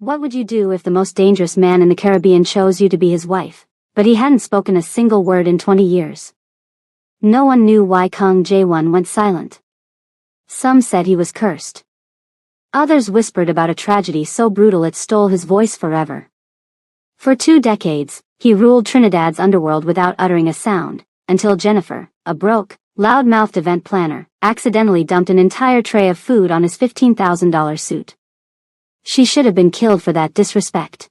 What would you do if the most dangerous man in the Caribbean chose you to be his wife, but he hadn't spoken a single word in 20 years? No one knew why Kang Jae-won went silent. Some said he was cursed. Others whispered about a tragedy so brutal it stole his voice forever. For 2 decades, he ruled Trinidad's underworld without uttering a sound, until Jennifer, a broke, loud-mouthed event planner, accidentally dumped an entire tray of food on his $15,000 suit. She should have been killed for that disrespect.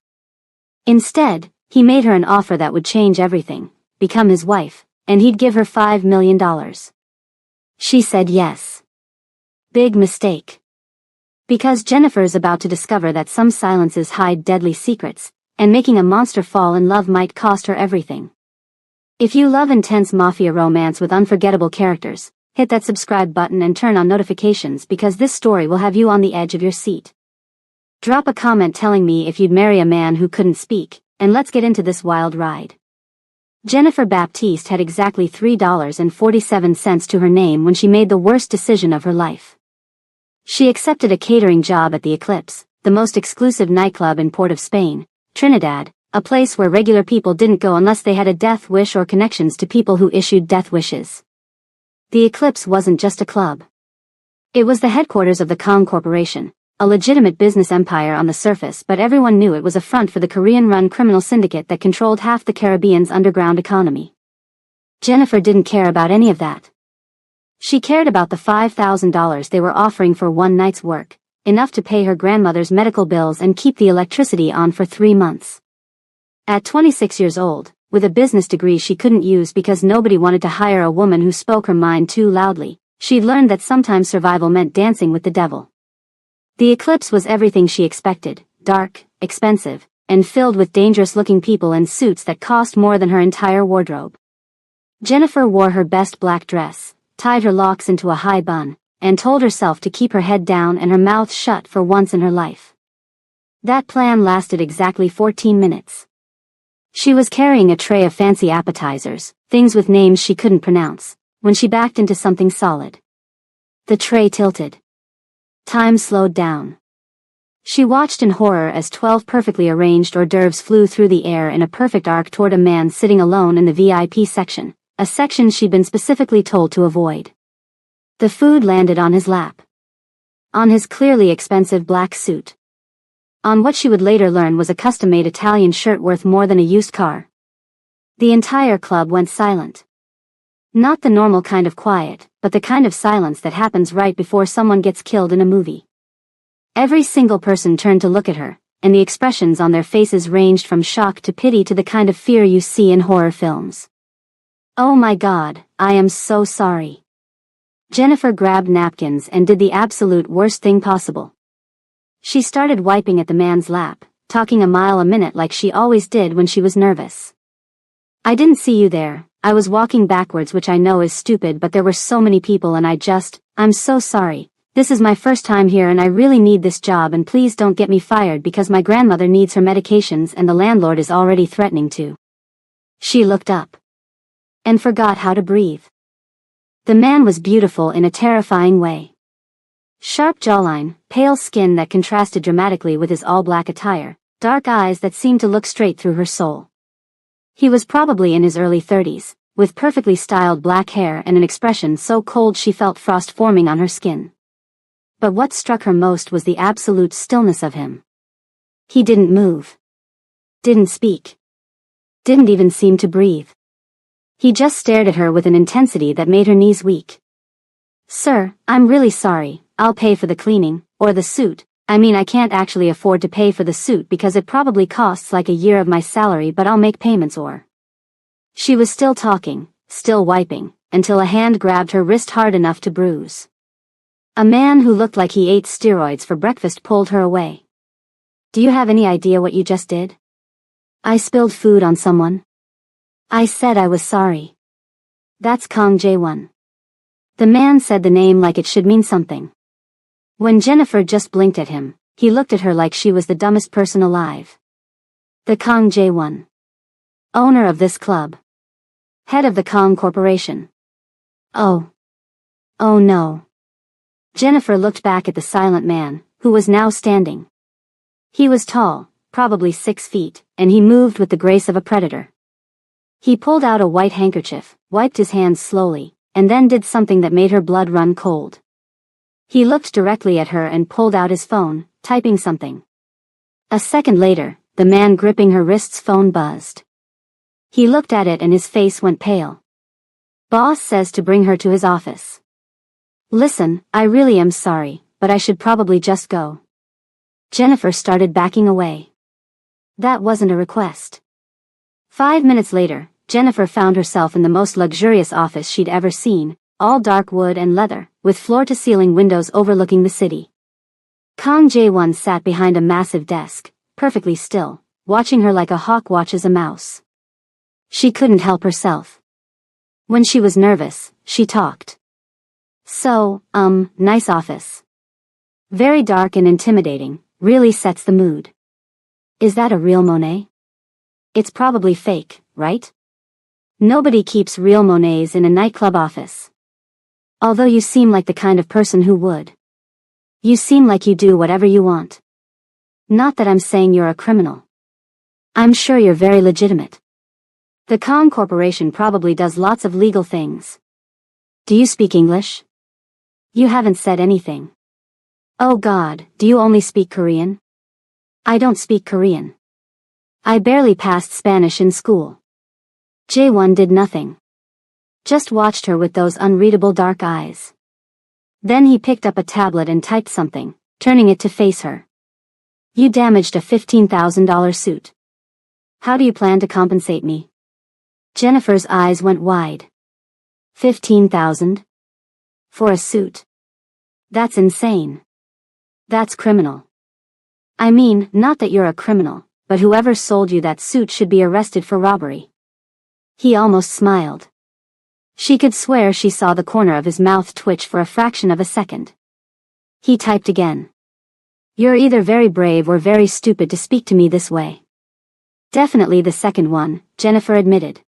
Instead, he made her an offer that would change everything, become his wife, and he'd give her $5 million. She said yes. Big mistake. Because Jennifer is about to discover that some silences hide deadly secrets, and making a monster fall in love might cost her everything. If you love intense mafia romance with unforgettable characters, hit that subscribe button and turn on notifications because this story will have you on the edge of your seat. Drop a comment telling me if you'd marry a man who couldn't speak, and let's get into this wild ride. Jennifer Baptiste had exactly $3.47 to her name when she made the worst decision of her life. She accepted a catering job at the Eclipse, the most exclusive nightclub in Port of Spain, Trinidad, a place where regular people didn't go unless they had a death wish or connections to people who issued death wishes. The Eclipse wasn't just a club. It was the headquarters of the Kang Corporation, a legitimate business empire on the surface, but everyone knew it was a front for the Korean-run criminal syndicate that controlled half the Caribbean's underground economy. Jennifer didn't care about any of that. She cared about the $5,000 they were offering for one night's work, enough to pay her grandmother's medical bills and keep the electricity on for 3 months. At 26 years old, with a business degree she couldn't use because nobody wanted to hire a woman who spoke her mind too loudly, she'd learned that sometimes survival meant dancing with the devil. The Eclipse was everything she expected: dark, expensive, and filled with dangerous-looking people in suits that cost more than her entire wardrobe. Jennifer wore her best black dress, tied her locks into a high bun, and told herself to keep her head down and her mouth shut for once in her life. That plan lasted exactly 14 minutes. She was carrying a tray of fancy appetizers, things with names she couldn't pronounce, when she backed into something solid. The tray tilted. Time slowed down. She watched in horror as 12 perfectly arranged hors d'oeuvres flew through the air in a perfect arc toward a man sitting alone in the VIP section, a section she'd been specifically told to avoid. The food landed on his lap. On his clearly expensive black suit. On what she would later learn was a custom-made Italian shirt worth more than a used car. The entire club went silent. Not the normal kind of quiet, but the kind of silence that happens right before someone gets killed in a movie. Every single person turned to look at her, and the expressions on their faces ranged from shock to pity to the kind of fear you see in horror films. "Oh my God, I am so sorry." Jennifer grabbed napkins and did the absolute worst thing possible. She started wiping at the man's lap, talking a mile a minute like she always did when she was nervous. "I didn't see you there. I was walking backwards, which I know is stupid, but there were so many people and I'm so sorry. This is my first time here and I really need this job, and please don't get me fired because my grandmother needs her medications and the landlord is already threatening to." She looked up. And forgot how to breathe. The man was beautiful in a terrifying way. Sharp jawline, pale skin that contrasted dramatically with his all-black attire, dark eyes that seemed to look straight through her soul. He was probably in his early 30s, with perfectly styled black hair and an expression so cold she felt frost forming on her skin. But what struck her most was the absolute stillness of him. He didn't move. Didn't speak. Didn't even seem to breathe. He just stared at her with an intensity that made her knees weak. "Sir, I'm really sorry. I'll pay for the cleaning, or the suit. I mean, I can't actually afford to pay for the suit because it probably costs like a year of my salary, but I'll make payments or..." She was still talking, still wiping, until a hand grabbed her wrist hard enough to bruise. A man who looked like he ate steroids for breakfast pulled her away. "Do you have any idea what you just did?" "I spilled food on someone. I said I was sorry." "That's Kang Jae-won." The man said the name like it should mean something. When Jennifer just blinked at him, he looked at her like she was the dumbest person alive. The Kang Jae-won. Owner of this club. Head of the Kang Corporation. Oh. Oh no. Jennifer looked back at the silent man, who was now standing. He was tall, probably 6 feet, and he moved with the grace of a predator. He pulled out a white handkerchief, wiped his hands slowly, and then did something that made her blood run cold. He looked directly at her and pulled out his phone, typing something. A second later, the man gripping her wrist's phone buzzed. He looked at it and his face went pale. Boss says to bring her to his office. Listen, I really am sorry, but I should probably just go. Jennifer started backing away. That wasn't a request. 5 minutes later, Jennifer found herself in the most luxurious office she'd ever seen, all dark wood and leather, with floor-to-ceiling windows overlooking the city. Kang Jae-won sat behind a massive desk, perfectly still, watching her like a hawk watches a mouse. She couldn't help herself. When she was nervous, she talked. So, nice office. Very dark and intimidating, really sets the mood. Is that a real Monet? It's probably fake, right? Nobody keeps real Monets in a nightclub office. Although you seem like the kind of person who would. You seem like you do whatever you want. Not that I'm saying you're a criminal. I'm sure you're very legitimate. The Kang Corporation probably does lots of legal things. Do you speak English? You haven't said anything. Oh God, do you only speak Korean? I don't speak Korean. I barely passed Spanish in school. Jae-won did nothing. Just watched her with those unreadable dark eyes. Then he picked up a tablet and typed something, turning it to face her. You damaged a $15,000 suit. How do you plan to compensate me? Jennifer's eyes went wide. 15,000? For a suit? That's insane. That's criminal. I mean, not that you're a criminal, but whoever sold you that suit should be arrested for robbery. He almost smiled. She could swear she saw the corner of his mouth twitch for a fraction of a second. He typed again. You're either very brave or very stupid to speak to me this way. Definitely the second one, Jennifer admitted.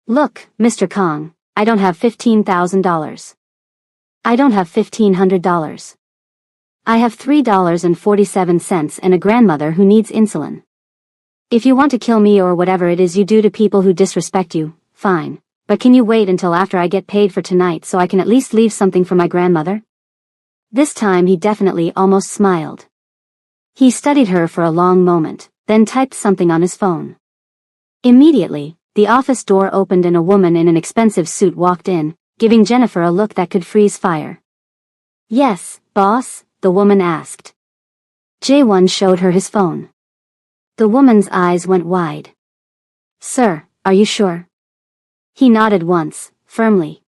Look, Mr. Kang, I don't have $15,000. I don't have $1,500. I have $3.47 and a grandmother who needs insulin. If you want to kill me or whatever it is you do to people who disrespect you, fine, but can you wait until after I get paid for tonight so I can at least leave something for my grandmother? This time he definitely almost smiled. He studied her for a long moment, then typed something on his phone. Immediately, the office door opened and a woman in an expensive suit walked in, giving Jennifer a look that could freeze fire. Yes, boss? The woman asked. Jae-won showed her his phone. The woman's eyes went wide. Sir, are you sure? He nodded once, firmly.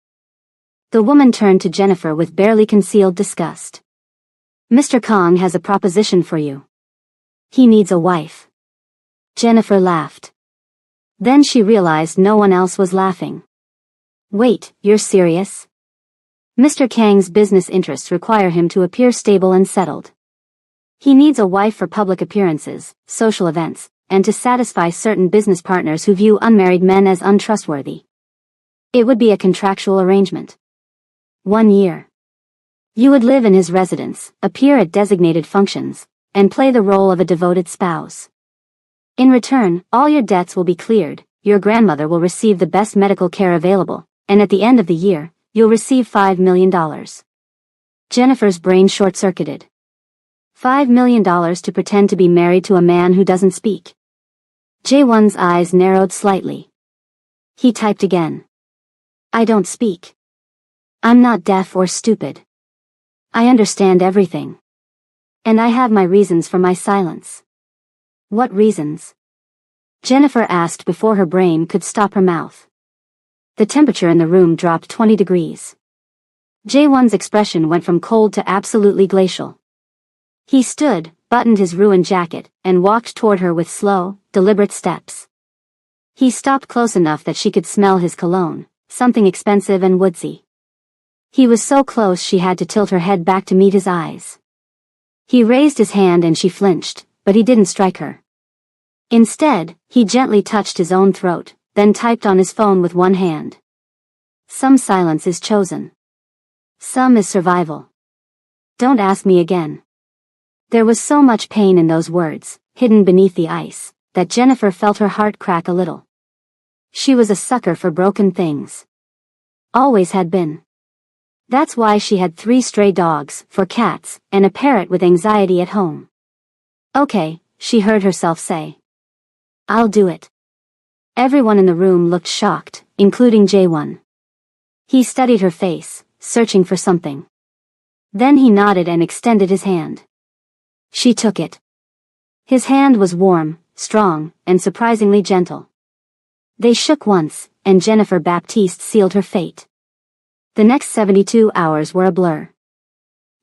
The woman turned to Jennifer with barely concealed disgust. Mr. Kang has a proposition for you. He needs a wife. Jennifer laughed. Then she realized no one else was laughing. Wait, you're serious? Mr. Kang's business interests require him to appear stable and settled. He needs a wife for public appearances, social events, and to satisfy certain business partners who view unmarried men as untrustworthy. It would be a contractual arrangement. 1 year. You would live in his residence, appear at designated functions, and play the role of a devoted spouse. In return, all your debts will be cleared, your grandmother will receive the best medical care available, and at the end of the year, you'll receive $5 million. Jennifer's brain short-circuited. $5 million to pretend to be married to a man who doesn't speak. Jae-won's eyes narrowed slightly. He typed again. I don't speak. I'm not deaf or stupid. I understand everything. And I have my reasons for my silence. What reasons? Jennifer asked before her brain could stop her mouth. The temperature in the room dropped 20 degrees. Jae-won's expression went from cold to absolutely glacial. He stood, buttoned his ruined jacket, and walked toward her with slow, deliberate steps. He stopped close enough that she could smell his cologne, something expensive and woodsy. He was so close she had to tilt her head back to meet his eyes. He raised his hand and she flinched, but he didn't strike her. Instead, he gently touched his own throat, then typed on his phone with one hand. Some silence is chosen. Some is survival. Don't ask me again. There was so much pain in those words, hidden beneath the ice, that Jennifer felt her heart crack a little. She was a sucker for broken things. Always had been. That's why she had 3 stray dogs, 4 cats, and a parrot with anxiety at home. Okay, she heard herself say. I'll do it. Everyone in the room looked shocked, including J1. He studied her face, searching for something. Then he nodded and extended his hand. She took it. His hand was warm, strong, and surprisingly gentle. They shook once, and Jennifer Baptiste sealed her fate. The next 72 hours were a blur.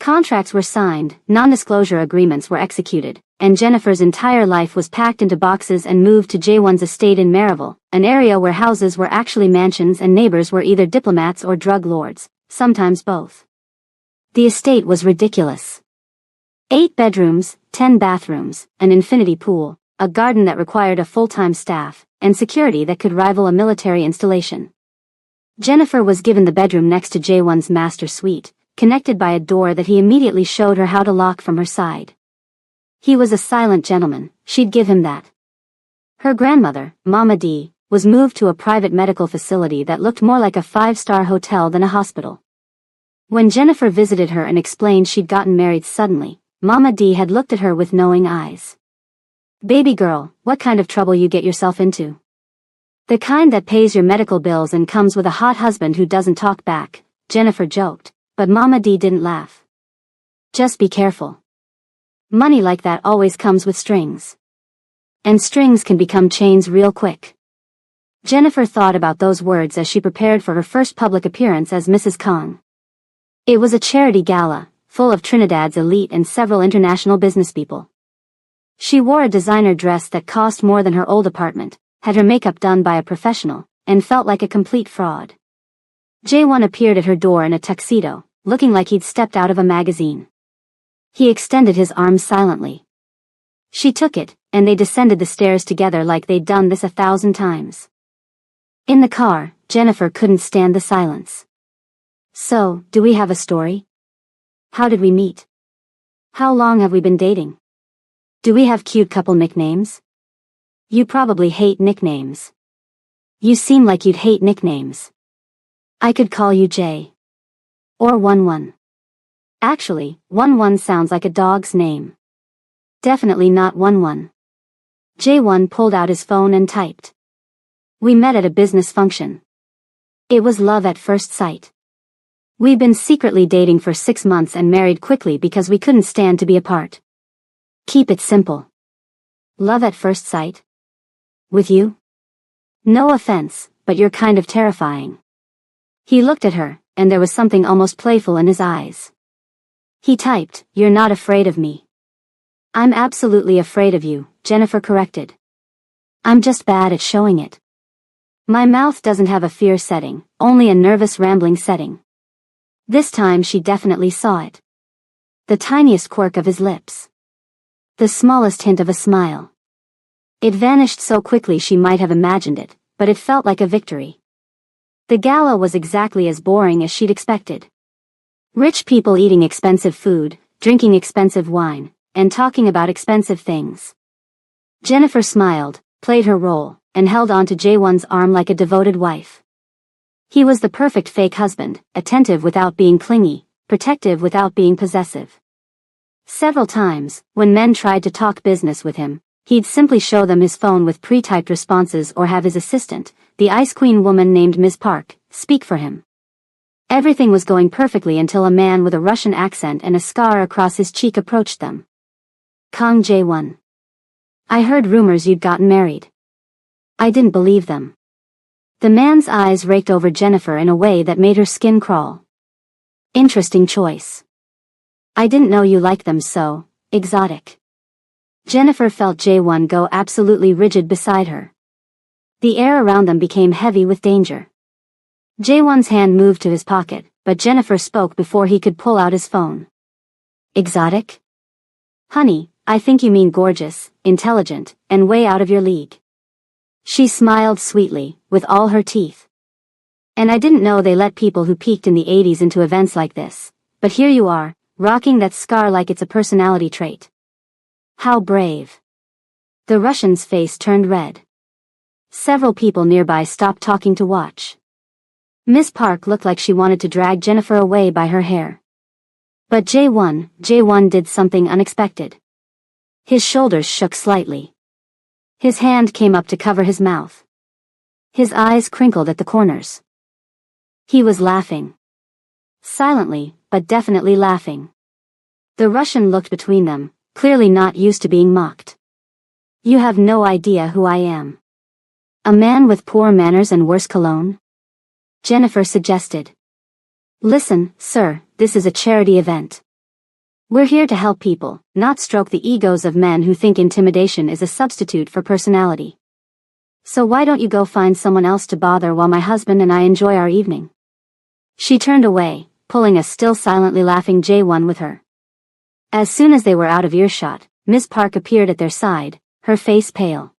Contracts were signed, non-disclosure agreements were executed, and Jennifer's entire life was packed into boxes and moved to J1's estate in Maryville, an area where houses were actually mansions and neighbors were either diplomats or drug lords, sometimes both. The estate was ridiculous. 8 bedrooms, 10 bathrooms, an infinity pool, a garden that required a full-time staff, and security that could rival a military installation. Jennifer was given the bedroom next to J1's master suite, connected by a door that he immediately showed her how to lock from her side. He was a silent gentleman, she'd give him that. Her grandmother, Mama D, was moved to a private medical facility that looked more like a 5-star hotel than a hospital. When Jennifer visited her and explained she'd gotten married suddenly, Mama D had looked at her with knowing eyes. Baby girl, what kind of trouble you get yourself into? The kind that pays your medical bills and comes with a hot husband who doesn't talk back, Jennifer joked, but Mama D didn't laugh. Just be careful. Money like that always comes with strings. And strings can become chains real quick. Jennifer thought about those words as she prepared for her first public appearance as Mrs. Kong. It was a charity gala, full of Trinidad's elite and several international businesspeople. She wore a designer dress that cost more than her old apartment, had her makeup done by a professional, and felt like a complete fraud. J1 appeared at her door in a tuxedo, looking like he'd stepped out of a magazine. He extended his arm silently. She took it, and they descended the stairs together like they'd done this 1,000 times. In the car, Jennifer couldn't stand the silence. So, do we have a story? How did we meet? How long have we been dating? Do we have cute couple nicknames? You probably hate nicknames. You seem like you'd hate nicknames. I could call you Jay. Or 11. Actually, 11 sounds like a dog's name. Definitely not 11. J1 pulled out his phone and typed. We met at a business function. It was love at first sight. We'd been secretly dating for 6 months and married quickly because we couldn't stand to be apart. Keep it simple. Love at first sight? With you? No offense, but you're kind of terrifying. He looked at her, and there was something almost playful in his eyes. He typed, You're not afraid of me. I'm absolutely afraid of you, Jennifer corrected. I'm just bad at showing it. My mouth doesn't have a fear setting, only a nervous rambling setting. This time she definitely saw it. The tiniest quirk of his lips. The smallest hint of a smile. It vanished so quickly she might have imagined it, but it felt like a victory. The gala was exactly as boring as she'd expected. Rich people eating expensive food, drinking expensive wine, and talking about expensive things. Jennifer smiled, played her role, and held on to J1's arm like a devoted wife. He was the perfect fake husband, attentive without being clingy, protective without being possessive. Several times, when men tried to talk business with him, he'd simply show them his phone with pre-typed responses or have his assistant, the Ice Queen woman named Ms. Park, speak for him. Everything was going perfectly until a man with a Russian accent and a scar across his cheek approached them. Kong J1. I heard rumors you'd gotten married. I didn't believe them. The man's eyes raked over Jennifer in a way that made her skin crawl. Interesting choice. I didn't know you liked them so exotic. Jennifer felt J1 go absolutely rigid beside her. The air around them became heavy with danger. J1's hand moved to his pocket, but Jennifer spoke before he could pull out his phone. Exotic? Honey, I think you mean gorgeous, intelligent, and way out of your league. She smiled sweetly, with all her teeth. And I didn't know they let people who peaked in the 80s into events like this, but here you are, rocking that scar like it's a personality trait. How brave. The Russian's face turned red. Several people nearby stopped talking to watch. Miss Park looked like she wanted to drag Jennifer away by her hair. But J1 did something unexpected. His shoulders shook slightly. His hand came up to cover his mouth. His eyes crinkled at the corners. He was laughing. Silently, but definitely laughing. The Russian looked between them, clearly not used to being mocked. You have no idea who I am. A man with poor manners and worse cologne? Jennifer suggested. Listen, sir, this is a charity event. We're here to help people, not stroke the egos of men who think intimidation is a substitute for personality. So why don't you go find someone else to bother while my husband and I enjoy our evening? She turned away, pulling a still silently laughing J1 with her. As soon as they were out of earshot, Miss Park appeared at their side, her face pale.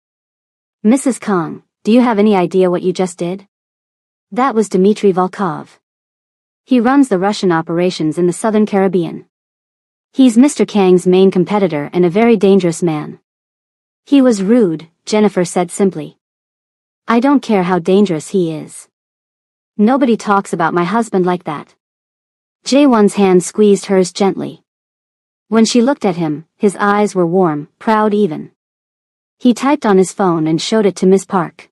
Mrs. Kong, do you have any idea what you just did? That was Dmitry Volkov. He runs the Russian operations in the Southern Caribbean. He's Mr. Kang's main competitor and a very dangerous man. He was rude, Jennifer said simply. I don't care how dangerous he is. Nobody talks about my husband like that. J1's hand squeezed hers gently. When she looked at him, his eyes were warm, proud even. He typed on his phone and showed it to Miss Park.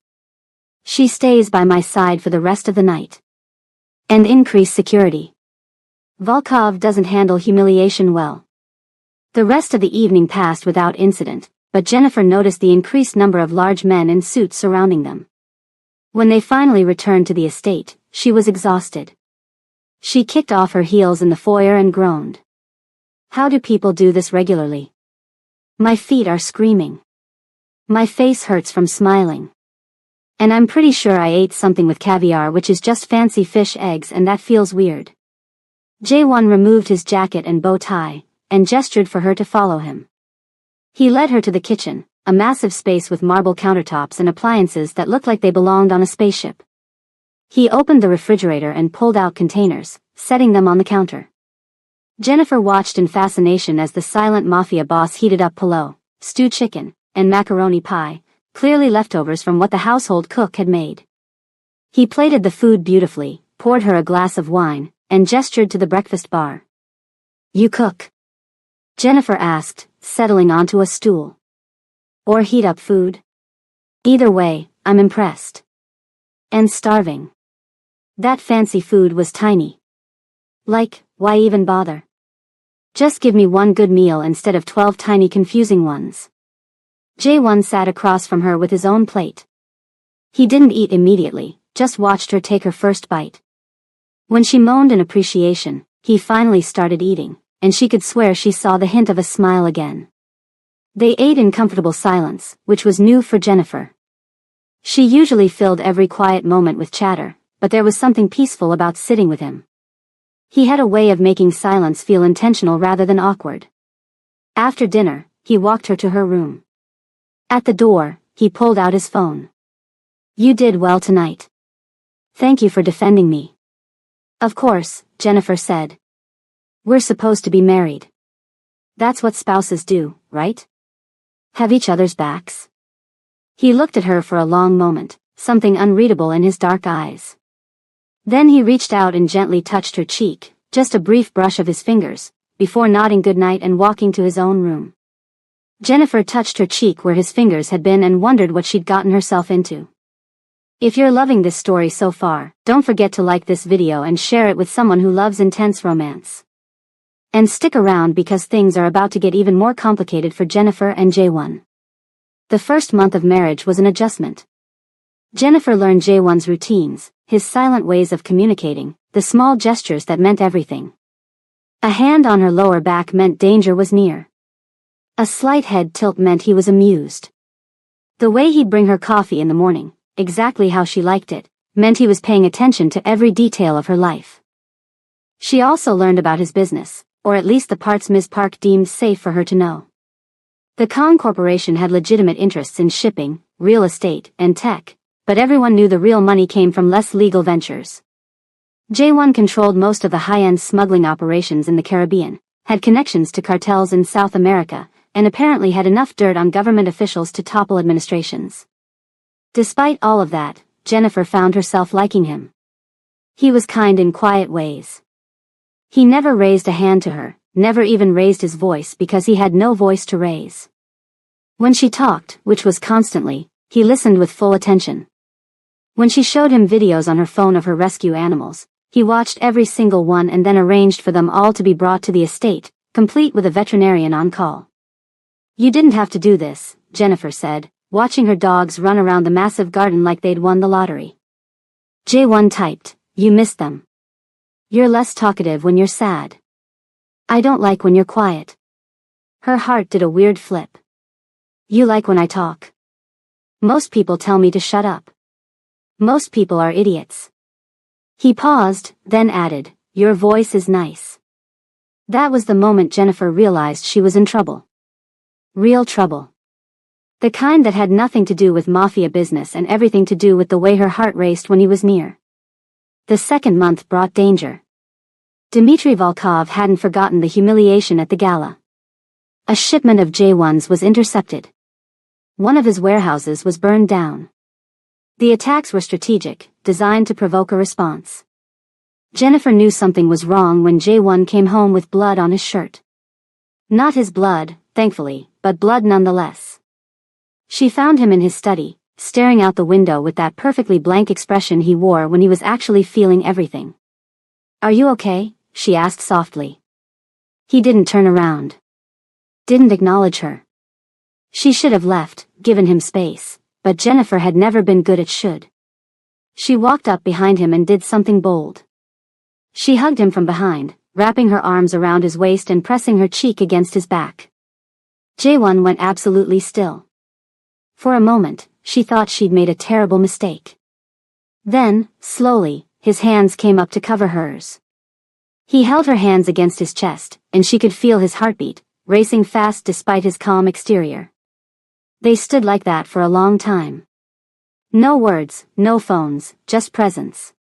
She stays by my side for the rest of the night. And increase security. Volkov doesn't handle humiliation well. The rest of the evening passed without incident, but Jennifer noticed the increased number of large men in suits surrounding them. When they finally returned to the estate, she was exhausted. She kicked off her heels in the foyer and groaned. How do people do this regularly? My feet are screaming. My face hurts from smiling. And I'm pretty sure I ate something with caviar, which is just fancy fish eggs, and that feels weird. J1 removed his jacket and bow tie, and gestured for her to follow him. He led her to the kitchen, a massive space with marble countertops and appliances that looked like they belonged on a spaceship. He opened the refrigerator and pulled out containers, setting them on the counter. Jennifer watched in fascination as the silent Mafia boss heated up pulao, stewed chicken, and macaroni pie, clearly leftovers from what the household cook had made. He plated the food beautifully, poured her a glass of wine, and gestured to the breakfast bar. You cook? Jennifer asked, settling onto a stool. Or heat up food? Either way, I'm impressed. And starving. That fancy food was tiny. Like, why even bother? Just give me one good meal instead of 12 tiny confusing ones. J1 sat across from her with his own plate. He didn't eat immediately, just watched her take her first bite. When she moaned in appreciation, he finally started eating, and she could swear she saw the hint of a smile again. They ate in comfortable silence, which was new for Jennifer. She usually filled every quiet moment with chatter, but there was something peaceful about sitting with him. He had a way of making silence feel intentional rather than awkward. After dinner, he walked her to her room. At the door, he pulled out his phone. You did well tonight. Thank you for defending me. Of course, Jennifer said. We're supposed to be married. That's what spouses do, right? Have each other's backs. He looked at her for a long moment, something unreadable in his dark eyes. Then he reached out and gently touched her cheek, just a brief brush of his fingers, before nodding goodnight and walking to his own room. Jennifer touched her cheek where his fingers had been and wondered what she'd gotten herself into. If you're loving this story so far, don't forget to like this video and share it with someone who loves intense romance. And stick around because things are about to get even more complicated for Jennifer and J1. The first month of marriage was an adjustment. Jennifer learned J1's routines, his silent ways of communicating, the small gestures that meant everything. A hand on her lower back meant danger was near. A slight head tilt meant he was amused. The way he'd bring her coffee in the morning, exactly how she liked it, meant he was paying attention to every detail of her life. She also learned about his business, or at least the parts Ms. Park deemed safe for her to know. The Kong Corporation had legitimate interests in shipping, real estate, and tech, but everyone knew the real money came from less legal ventures. J1 controlled most of the high-end smuggling operations in the Caribbean, had connections to cartels in South America, and apparently had enough dirt on government officials to topple administrations. Despite all of that, Jennifer found herself liking him. He was kind in quiet ways. He never raised a hand to her, never even raised his voice because he had no voice to raise. When she talked, which was constantly, he listened with full attention. When she showed him videos on her phone of her rescue animals, he watched every single one and then arranged for them all to be brought to the estate, complete with a veterinarian on call. "You didn't have to do this," Jennifer said, watching her dogs run around the massive garden like they'd won the lottery. J1 typed, "You missed them. You're less talkative when you're sad. I don't like when you're quiet." Her heart did a weird flip. "You like when I talk. Most people tell me to shut up. Most people are idiots." He paused, then added, "Your voice is nice." That was the moment Jennifer realized she was in trouble. Real trouble. The kind that had nothing to do with Mafia business and everything to do with the way her heart raced when he was near. The second month brought danger. Dmitry Volkov hadn't forgotten the humiliation at the gala. A shipment of J1s was intercepted. One of his warehouses was burned down. The attacks were strategic, designed to provoke a response. Jennifer knew something was wrong when J1 came home with blood on his shirt. Not his blood, thankfully, but blood nonetheless. She found him in his study, staring out the window with that perfectly blank expression he wore when he was actually feeling everything. "Are you okay?" she asked softly. He didn't turn around. Didn't acknowledge her. She should have left, given him space, but Jennifer had never been good at should. She walked up behind him and did something bold. She hugged him from behind, wrapping her arms around his waist and pressing her cheek against his back. J1 went absolutely still. For a moment, she thought she'd made a terrible mistake. Then, slowly, his hands came up to cover hers. He held her hands against his chest, and she could feel his heartbeat, racing fast despite his calm exterior. They stood like that for a long time. No words, no phones, just presence.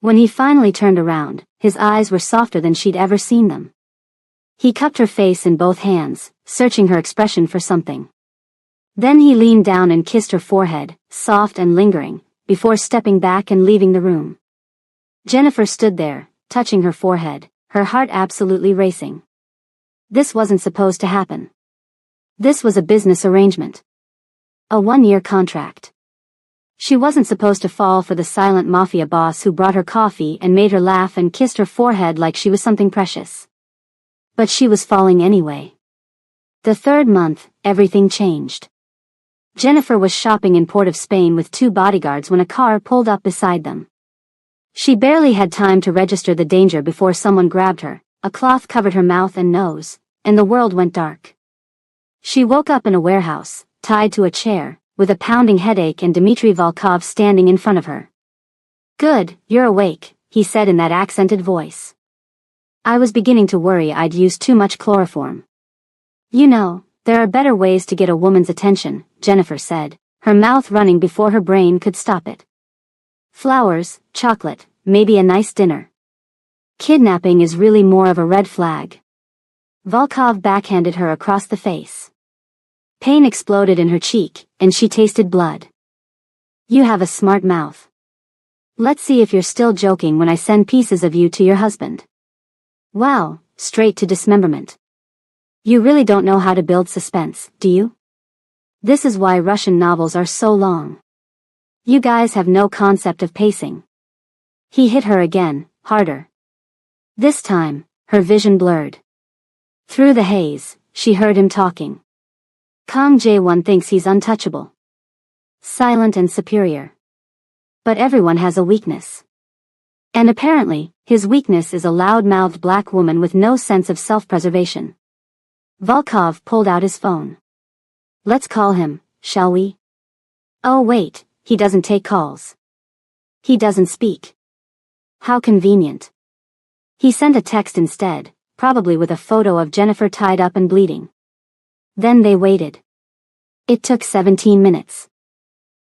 When he finally turned around, his eyes were softer than she'd ever seen them. He cupped her face in both hands, searching her expression for something. Then he leaned down and kissed her forehead, soft and lingering, before stepping back and leaving the room. Jennifer stood there, touching her forehead, her heart absolutely racing. This wasn't supposed to happen. This was a business arrangement. A one-year contract. She wasn't supposed to fall for the silent Mafia boss who brought her coffee and made her laugh and kissed her forehead like she was something precious. But she was falling anyway. The third month, everything changed. Jennifer was shopping in Port of Spain with 2 bodyguards when a car pulled up beside them. She barely had time to register the danger before someone grabbed her, a cloth covered her mouth and nose, and the world went dark. She woke up in a warehouse, tied to a chair, with a pounding headache and Dmitry Volkov standing in front of her. "Good, you're awake," he said in that accented voice. "I was beginning to worry I'd used too much chloroform." "You know, there are better ways to get a woman's attention," Jennifer said, her mouth running before her brain could stop it. "Flowers, chocolate, maybe a nice dinner. Kidnapping is really more of a red flag." Volkov backhanded her across the face. Pain exploded in her cheek, and she tasted blood. "You have a smart mouth. Let's see if you're still joking when I send pieces of you to your husband." "Wow, straight to dismemberment. You really don't know how to build suspense, do you? This is why Russian novels are so long. You guys have no concept of pacing." He hit her again, harder. This time, her vision blurred. Through the haze, she heard him talking. Kang Jae-won thinks he's untouchable. Silent and superior. But everyone has a weakness. And apparently, his weakness is a loud-mouthed black woman with no sense of self-preservation. Volkov pulled out his phone. "Let's call him, shall we?" "Oh wait, he doesn't take calls. He doesn't speak. How convenient." He sent a text instead, probably with a photo of Jennifer tied up and bleeding. Then they waited. It took 17 minutes.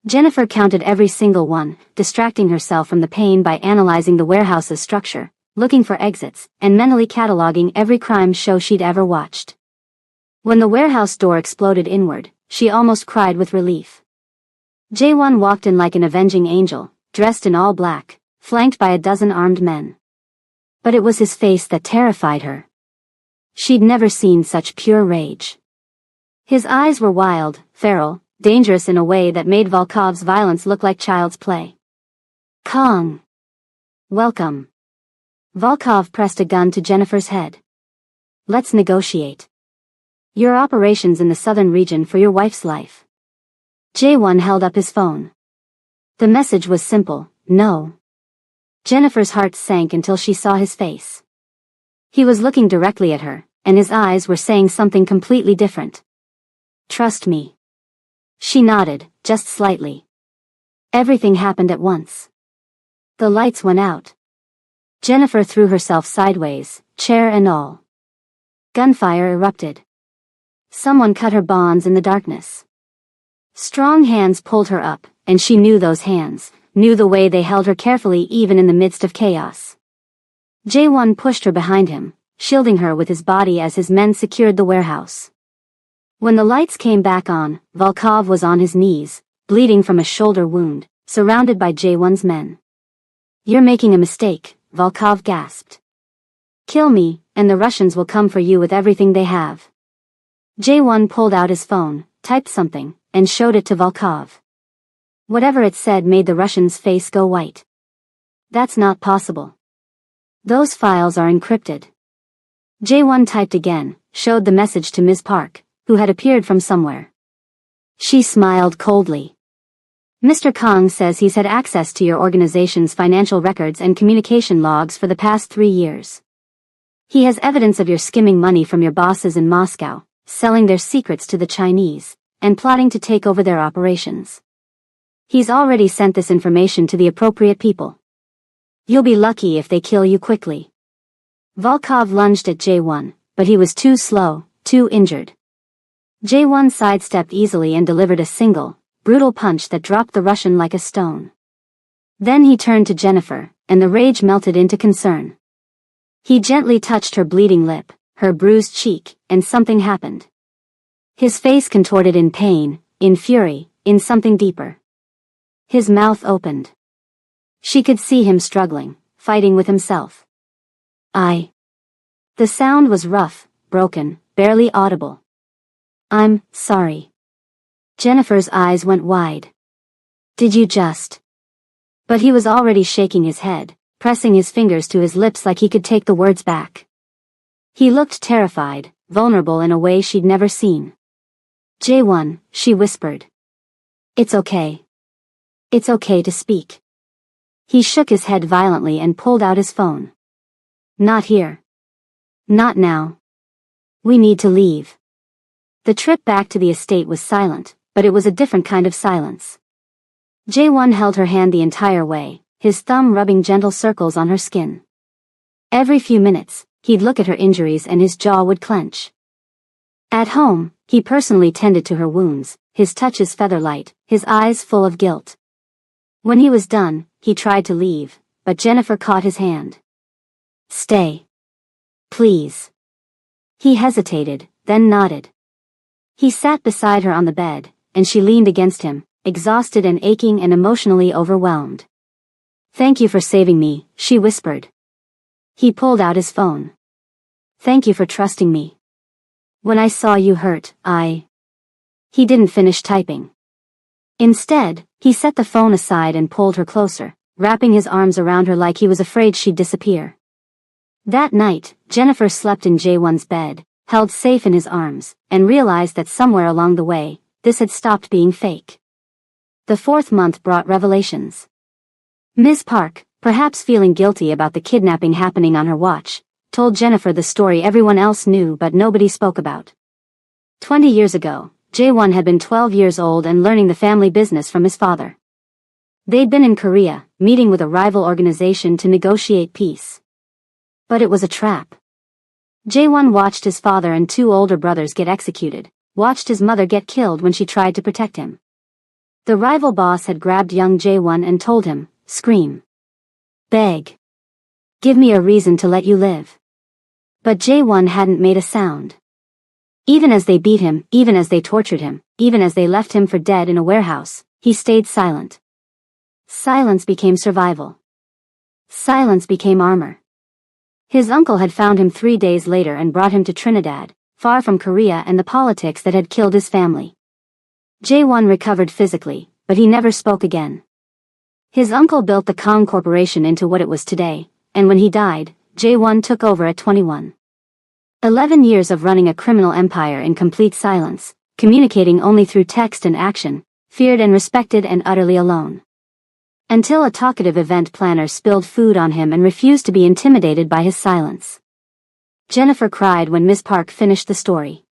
Jennifer counted every single one, distracting herself from the pain by analyzing the warehouse's structure, looking for exits, and mentally cataloging every crime show she'd ever watched. When the warehouse door exploded inward, she almost cried with relief. Jae-won walked in like an avenging angel, dressed in all black, flanked by a dozen armed men. But it was his face that terrified her. She'd never seen such pure rage. His eyes were wild, feral, dangerous in a way that made Volkov's violence look like child's play. Kong. Welcome. Volkov pressed a gun to Jennifer's head. Let's negotiate. Your operations in the southern region for your wife's life. Jae-won held up his phone. The message was simple, no. Jennifer's heart sank until she saw his face. He was looking directly at her, and his eyes were saying something completely different. Trust me. She nodded, just slightly. Everything happened at once. The lights went out. Jennifer threw herself sideways, chair and all. Gunfire erupted. Someone cut her bonds in the darkness. Strong hands pulled her up, and she knew those hands, knew the way they held her carefully even in the midst of chaos. Jae-won pushed her behind him, shielding her with his body as his men secured the warehouse. When the lights came back on, Volkov was on his knees, bleeding from a shoulder wound, surrounded by Jae-won's men. You're making a mistake, Volkov gasped. Kill me, and the Russians will come for you with everything they have. Jae-won pulled out his phone, typed something, and showed it to Volkov. Whatever it said made the Russian's face go white. That's not possible. Those files are encrypted. Jae-won typed again, showed the message to Ms. Park, who had appeared from somewhere. She smiled coldly. Mr. Kong says he's had access to your organization's financial records and communication logs for the past 3 years. He has evidence of your skimming money from your bosses in Moscow, selling their secrets to the Chinese, and plotting to take over their operations. He's already sent this information to the appropriate people. You'll be lucky if they kill you quickly. Volkov lunged at Jae-won, but he was too slow, too injured. Jae-won sidestepped easily and delivered a single, brutal punch that dropped the Russian like a stone. Then he turned to Jennifer, and the rage melted into concern. He gently touched her bleeding lip, her bruised cheek, and something happened. His face contorted in pain, in fury, in something deeper. His mouth opened. She could see him struggling, fighting with himself. The sound was rough, broken, barely audible. I'm sorry. Jennifer's eyes went wide. Did you just... But he was already shaking his head, pressing his fingers to his lips like he could take the words back. He looked terrified, vulnerable in a way she'd never seen. Jae-won, she whispered. It's okay. It's okay to speak. He shook his head violently and pulled out his phone. Not here. Not now. We need to leave. The trip back to the estate was silent, but it was a different kind of silence. Jae-won held her hand the entire way, his thumb rubbing gentle circles on her skin. Every few minutes, he'd look at her injuries and his jaw would clench. At home, he personally tended to her wounds, his touches feather-light, his eyes full of guilt. When he was done, he tried to leave, but Jennifer caught his hand. Stay. Please. He hesitated, then nodded. He sat beside her on the bed, and she leaned against him, exhausted and aching and emotionally overwhelmed. Thank you for saving me, she whispered. He pulled out his phone. Thank you for trusting me. When I saw you hurt, He didn't finish typing. Instead, he set the phone aside and pulled her closer, wrapping his arms around her like he was afraid she'd disappear. That night, Jennifer slept in Jae-won's bed, held safe in his arms, and realized that somewhere along the way, this had stopped being fake. The 4th month brought revelations. Ms. Park, perhaps feeling guilty about the kidnapping happening on her watch, told Jennifer the story everyone else knew but nobody spoke about. 20 years ago, Jae-won had been 12 years old and learning the family business from his father. They'd been in Korea, meeting with a rival organization to negotiate peace. But it was a trap. Jae-won watched his father and 2 older brothers get executed, watched his mother get killed when she tried to protect him. The rival boss had grabbed young Jae-won and told him, scream. Beg. Give me a reason to let you live. But Jae-won hadn't made a sound. Even as they beat him, even as they tortured him, even as they left him for dead in a warehouse, he stayed silent. Silence became survival. Silence became armor. His uncle had found him 3 days later and brought him to Trinidad, far from Korea and the politics that had killed his family. Jae-won recovered physically, but he never spoke again. His uncle built the Kong Corporation into what it was today, and when he died, Jae-won took over at 21. 11 years of running a criminal empire in complete silence, communicating only through text and action, feared and respected and utterly alone. Until a talkative event planner spilled food on him and refused to be intimidated by his silence. Jennifer cried when Miss Park finished the story.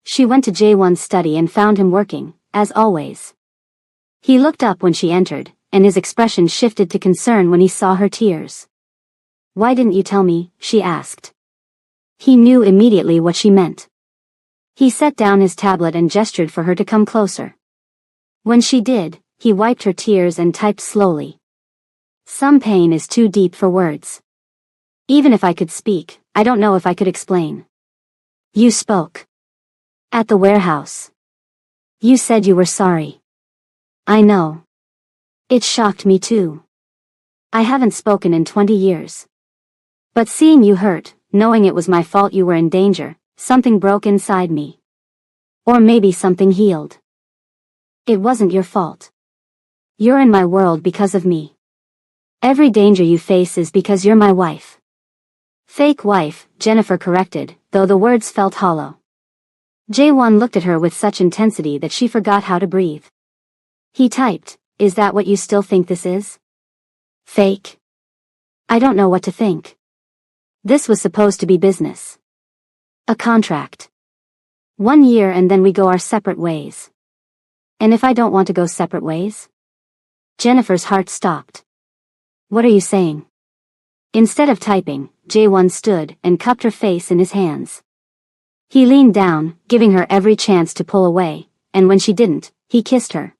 She went to Jae-won's study and found him working, as always. He looked up when she entered, and his expression shifted to concern when he saw her tears. "Why didn't you tell me?" she asked. He knew immediately what she meant. He set down his tablet and gestured for her to come closer. When she did, he wiped her tears and typed slowly. "Some pain is too deep for words. Even if I could speak, I don't know if I could explain. You spoke. At the warehouse. You said you were sorry. I know. It shocked me too. I haven't spoken in 20 years. But seeing you hurt, knowing it was my fault you were in danger, something broke inside me. Or maybe something healed. It wasn't your fault. You're in my world because of me. Every danger you face is because you're my wife." "Fake wife," Jennifer corrected, though the words felt hollow. Jae-won looked at her with such intensity that she forgot how to breathe. He typed, "Is that what you still think this is? Fake? I don't know what to think. This was supposed to be business. A contract. 1 year and then we go our separate ways. And if I don't want to go separate ways?" Jennifer's heart stopped. "What are you saying?" Instead of typing, Jae-won stood and cupped her face in his hands. He leaned down, giving her every chance to pull away, and when she didn't, he kissed her.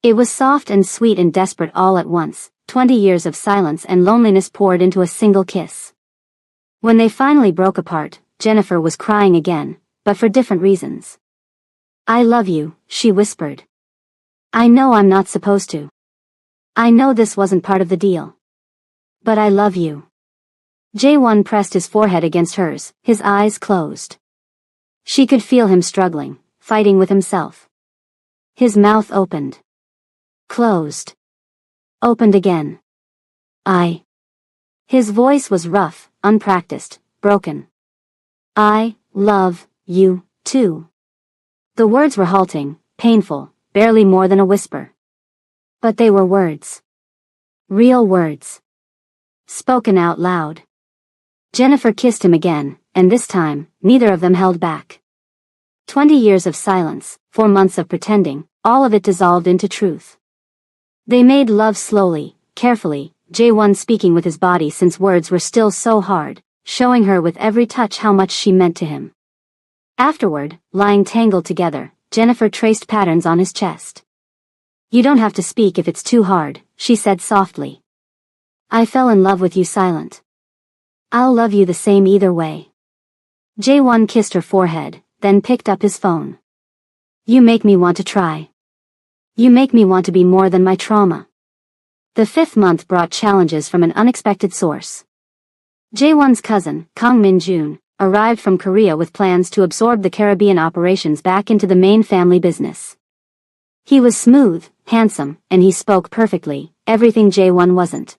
It was soft and sweet and desperate all at once. 20 years of silence and loneliness poured into a single kiss. When they finally broke apart, Jennifer was crying again, but for different reasons. "I love you," she whispered. "I know I'm not supposed to. I know this wasn't part of the deal. But I love you." Jae-won pressed his forehead against hers, his eyes closed. She could feel him struggling, fighting with himself. His mouth opened. Closed. Opened again. "I." His voice was rough, unpracticed, broken. "I love you, too." The words were halting, painful, barely more than a whisper. But they were words. Real words. Spoken out loud. Jennifer kissed him again, and this time, neither of them held back. 20 years of silence, 4 months of pretending, all of it dissolved into truth. They made love slowly, carefully, Jae-won speaking with his body since words were still so hard, showing her with every touch how much she meant to him. Afterward, lying tangled together, Jennifer traced patterns on his chest. "You don't have to speak if it's too hard," she said softly. "I fell in love with you silent. I'll love you the same either way." Jae-won kissed her forehead, then picked up his phone. "You make me want to try. You make me want to be more than my trauma." The 5th month brought challenges from an unexpected source. Jae-won's cousin, Kang Min-jun, arrived from Korea with plans to absorb the Caribbean operations back into the main family business. He was smooth, handsome, and he spoke perfectly, everything Jae-won wasn't.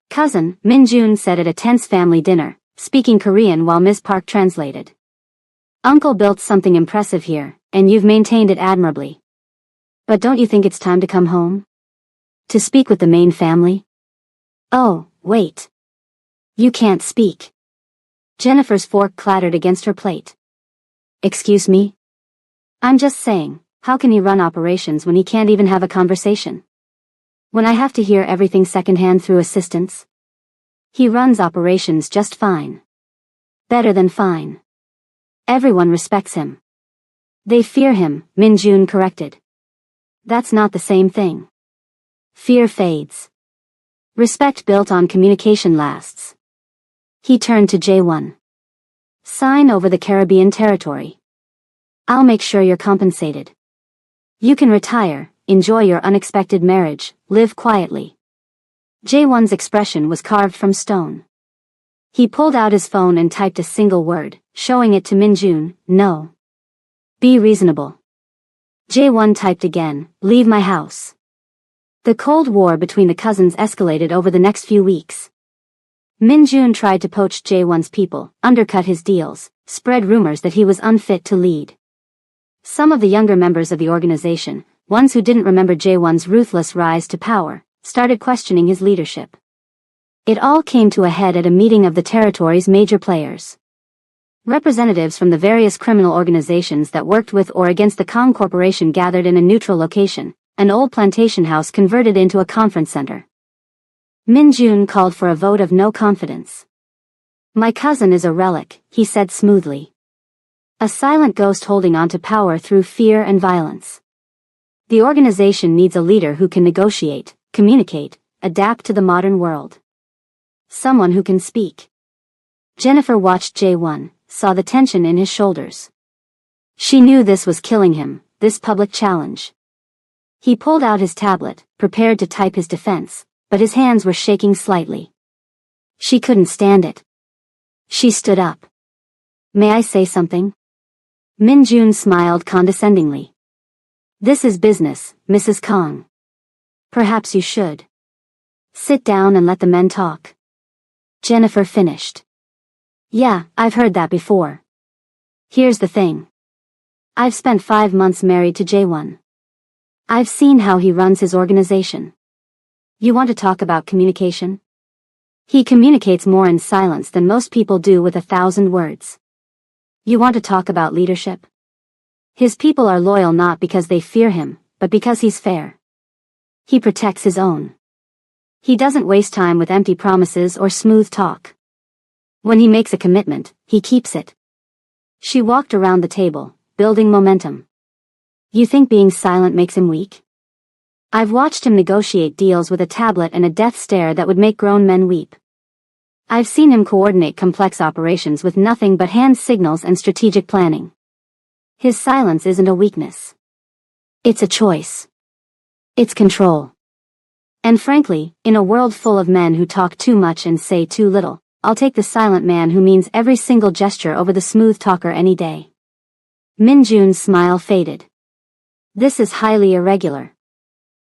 Cousin, Min-jun said at a tense family dinner, speaking Korean while Ms. Park translated. "Uncle built something impressive here, and you've maintained it admirably. But don't you think it's time to come home? To speak with the main family?" "Oh, wait. You can't speak." Jennifer's fork clattered against her plate. "Excuse me? I'm just saying, how can he run operations when he can't even have a conversation? When I have to hear everything secondhand through assistants? He runs operations just fine. Better than fine. Everyone respects him. They fear him," Min-jun corrected. "That's not the same thing. Fear fades. Respect built on communication lasts." He turned to Jae-won. Sign over the Caribbean territory. I'll make sure you're compensated. You can retire, enjoy your unexpected marriage, live quietly. Jae-won's expression was carved from stone. He pulled out his phone and typed a single word, showing it to Min-jun. No. Be reasonable. Jae-won typed again, leave my house. The Cold War between the cousins escalated over the next few weeks. Min-jun tried to poach Jae-won's people, undercut his deals, spread rumors that he was unfit to lead. Some of the younger members of the organization, ones who didn't remember Jae-won's ruthless rise to power, started questioning his leadership. It all came to a head at a meeting of the territory's major players. Representatives from the various criminal organizations that worked with or against the Kong Corporation gathered in a neutral location, an old plantation house converted into a conference center. Min-jun called for a vote of no confidence. My cousin is a relic, he said smoothly. A silent ghost holding on to power through fear and violence. The organization needs a leader who can negotiate, communicate, adapt to the modern world. Someone who can speak. Jennifer watched Jae-won, saw the tension in his shoulders. She knew this was killing him, this public challenge. He pulled out his tablet, prepared to type his defense, but his hands were shaking slightly. She couldn't stand it. She stood up. May I say something? Min-jun smiled condescendingly. This is business, Mrs. Kong. Perhaps you should. Sit down and let the men talk. Jennifer finished. Yeah, I've heard that before. Here's the thing. I've spent 5 months married to Jae-won. I've seen how he runs his organization. You want to talk about communication? He communicates more in silence than most people do with 1,000 words. You want to talk about leadership? His people are loyal not because they fear him, but because he's fair. He protects his own. He doesn't waste time with empty promises or smooth talk. When he makes a commitment, he keeps it. She walked around the table, building momentum. You think being silent makes him weak? I've watched him negotiate deals with a tablet and a death stare that would make grown men weep. I've seen him coordinate complex operations with nothing but hand signals and strategic planning. His silence isn't a weakness. It's a choice. It's control. And frankly, in a world full of men who talk too much and say too little, I'll take the silent man who means every single gesture over the smooth talker any day. Min-jun's smile faded. This is highly irregular.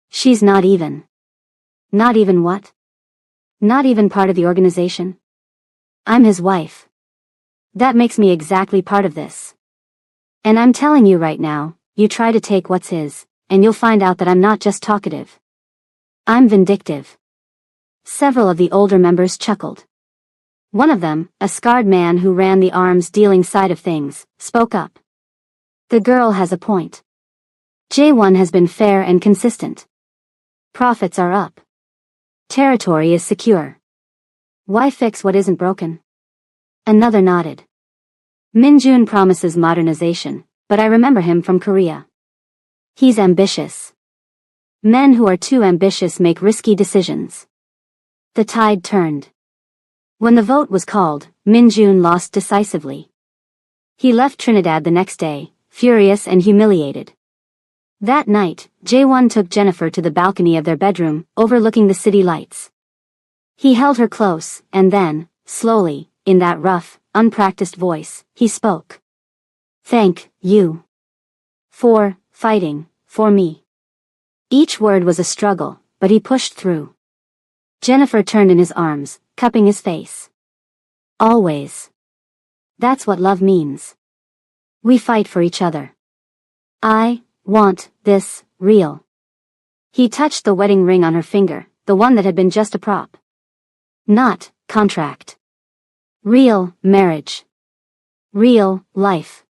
She's not even. Not even what? Not even part of the organization? I'm his wife. That makes me exactly part of this. And I'm telling you right now, you try to take what's his, and you'll find out that I'm not just talkative. I'm vindictive. Several of the older members chuckled. One of them, a scarred man who ran the arms dealing side of things, spoke up. The girl has a point. Jae-won has been fair and consistent. Profits are up. Territory is secure. Why fix what isn't broken? Another nodded. Min-jun promises modernization, but I remember him from Korea. He's ambitious. Men who are too ambitious make risky decisions. The tide turned. When the vote was called, Min-jun lost decisively. He left Trinidad the next day, furious and humiliated. That night, Jae-won took Jennifer to the balcony of their bedroom, overlooking the city lights. He held her close, and then, slowly, in that rough, unpracticed voice, he spoke. Thank you. For fighting for me. Each word was a struggle, but he pushed through. Jennifer turned in his arms, cupping his face. Always. That's what love means. We fight for each other. I want this real. He touched the wedding ring on her finger, the one that had been just a prop. Not contract. Real marriage. Real life.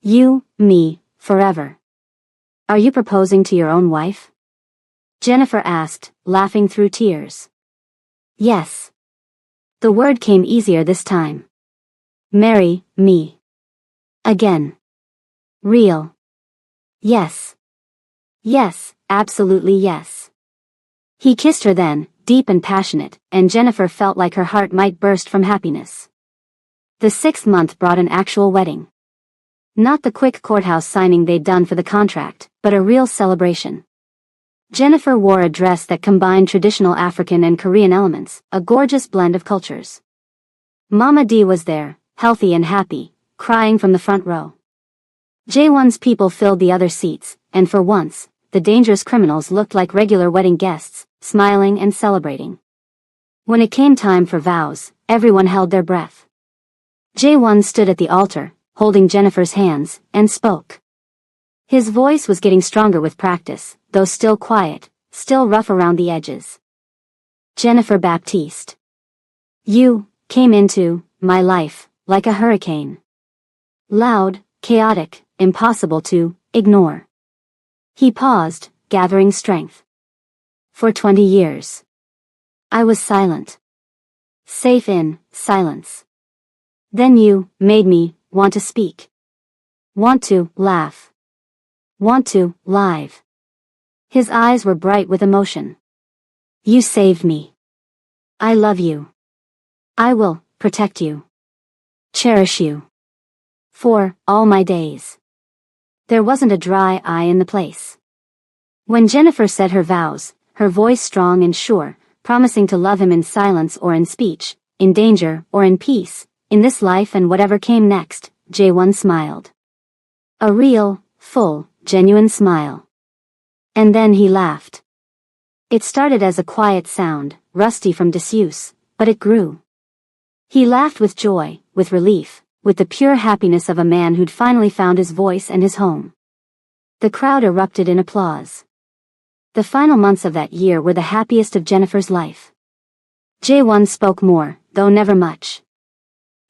You, me, forever. Are you proposing to your own wife? Jennifer asked, laughing through tears. Yes. The word came easier this time. Marry me. Again. Real. Yes. Yes, absolutely yes. He kissed her then, deep and passionate, and Jennifer felt like her heart might burst from happiness. The 6th month brought an actual wedding. Not the quick courthouse signing they'd done for the contract, but a real celebration. Jennifer wore a dress that combined traditional African and Korean elements, a gorgeous blend of cultures. Mama D was there, healthy and happy, crying from the front row. Jaewon's people filled the other seats, and for once, the dangerous criminals looked like regular wedding guests, smiling and celebrating. When it came time for vows, everyone held their breath. Jaewon stood at the altar, holding Jennifer's hands, and spoke. His voice was getting stronger with practice, though still quiet, still rough around the edges. Jennifer Baptiste. You came into my life like a hurricane. Loud, chaotic, impossible to ignore. He paused, gathering strength. For 20 years. I was silent. Safe in silence. Then you made me want to speak. Want to laugh. Want to live. His eyes were bright with emotion. You saved me. I love you. I will protect you. Cherish you. For all my days. There wasn't a dry eye in the place. When Jennifer said her vows, her voice strong and sure, promising to love him in silence or in speech, in danger or in peace, in this life and whatever came next, Jaewon smiled. A real, full, genuine smile. And then he laughed. It started as a quiet sound, rusty from disuse, but it grew. He laughed with joy, with relief, with the pure happiness of a man who'd finally found his voice and his home. The crowd erupted in applause. The final months of that year were the happiest of Jennifer's life. Jaewon spoke more, though never much.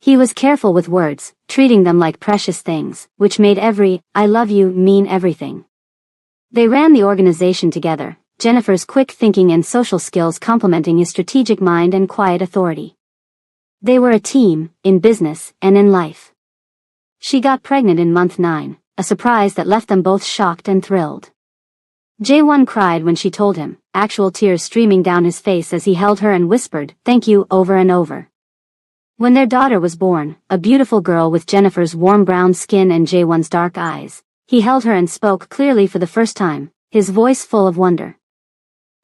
He was careful with words, treating them like precious things, which made every "I love you" mean everything. They ran the organization together, Jennifer's quick thinking and social skills complementing his strategic mind and quiet authority. They were a team, in business and in life. She got pregnant in month 9, a surprise that left them both shocked and thrilled. Jaewon cried when she told him, actual tears streaming down his face as he held her and whispered, "Thank you," over and over. When their daughter was born, a beautiful girl with Jennifer's warm brown skin and Jaewon's dark eyes, he held her and spoke clearly for the first time, his voice full of wonder.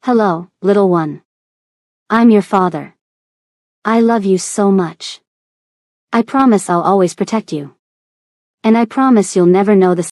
"Hello, little one. I'm your father. I love you so much. I promise I'll always protect you. And I promise you'll never know the